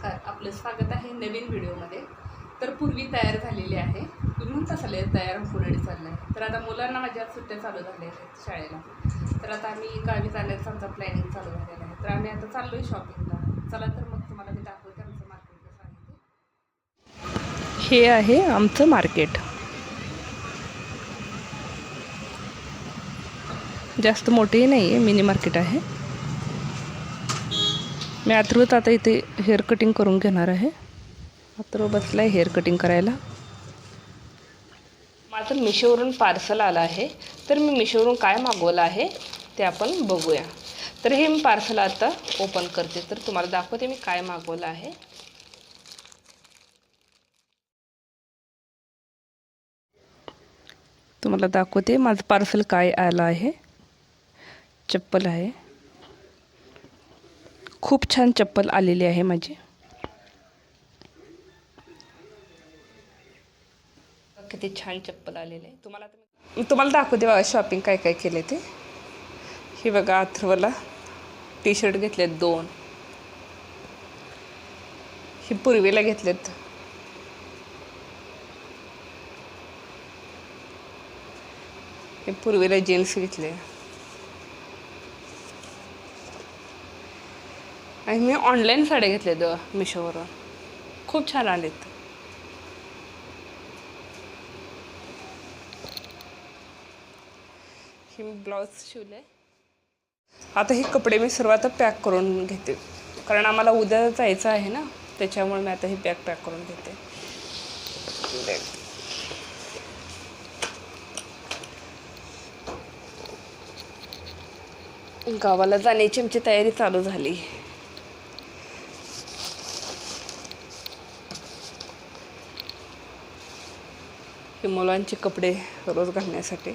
नमस्कार, आपलं स्वागत आहे नवीन व्हिडिओमध्ये। तर पूर्वी तयार झालेली आहे, तुम्ही म्हणता चालले तयार पुढे चाललं आहे। तर आता मुलांना माझ्या सुट्ट्या चालू झाल्या आहेत शाळेला, तर आता आम्ही गावी जाण्याचं आमचं प्लॅनिंग चालू झालेलं आहे। तर आम्ही आता चाललो आहे शॉपिंगला। चला तर मग तुम्हाला मी दाखवते आमचं मार्केट कसं आहे। हे आहे आमचं मार्केट, जास्त मोठेही नाही आहे, मिनी मार्केट आहे। मी अथर्व आता इथे हेअर कटिंग करून घेणार आहे। अथर्व बसलाय हेअर कटिंग करायला। माझं मिशोवरून पार्सल आलं आहे, तर मी मिशोवरून काय मागवलं आहे ते आपण बघूया। तर हे मी पार्सल आता ओपन करते, तर तुम्हाला दाखवते मी काय मागवलं आहे। तुम्हाला दाखवते माझं पार्सल काय आलं आहे। चप्पल आहे, खूप छान चप्पल आलेली आहे माझी। किती छान चप्पल आलेले आहे। तुम्हाला दाखवते बघा शॉपिंग काय काय केले ते। हे बघा अथर्वला टी शर्ट घेतलेत 2, हे पूर्वीला घेतलेत, हे पूर्वीला जीन्स घेतले, आणि मी ऑनलाईन साड्या घेतल्यात मिशोवरून, खूप छान आलेत। हे मी ब्लाऊज शिवले। आता हे कपडे मी सर्व आता पॅक करून घेते, कारण आम्हाला उद्या जायचं आहे ना, त्याच्यामुळे मी आता हे पॅक करून घेते। गावाला जाण्याची आमची तयारी चालू झाली। हे मुलांचे कपडे रोज घालण्यासाठी,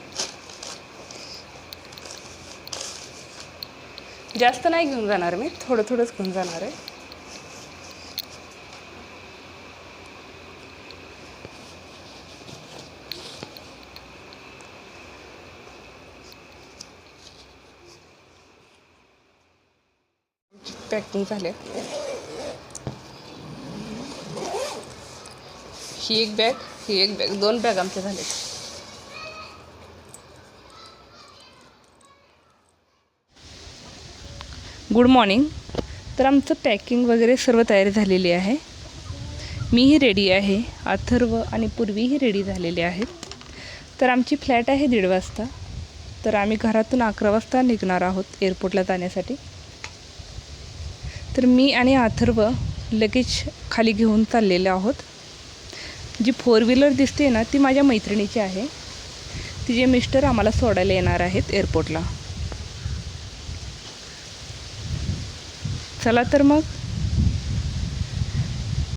जास्त नाही घेऊन जाणार मी, थोडं थोडंच घेऊन जाणार आहे। पॅकिंग झाले। ही एक बॅग, ही एक बॅग, 2 बॅग आमच्या झालेत। Good morning. तर आमचं पॅकिंग वगैरे सर्व तयारी झालेली आहे। मीही रेडी आहे, अथर्व आणि पूर्वीही रेडी झालेले आहेत। तर आमची फ्लाईट आहे 1:30 वाजता, तर आम्ही घरातून 11 वाजता निघणार आहोत एअरपोर्टला जाण्यासाठी। तर मी आणि अथर्व लगेच खाली घेऊन चाललेले आहोत। जी 4 व्हीलर दिसते ना, ती माझ्या मैत्रिणीची आहे, तिचे मिस्टर आम्हाला सोडायला येणार आहेत एअरपोर्टला। चला तर मग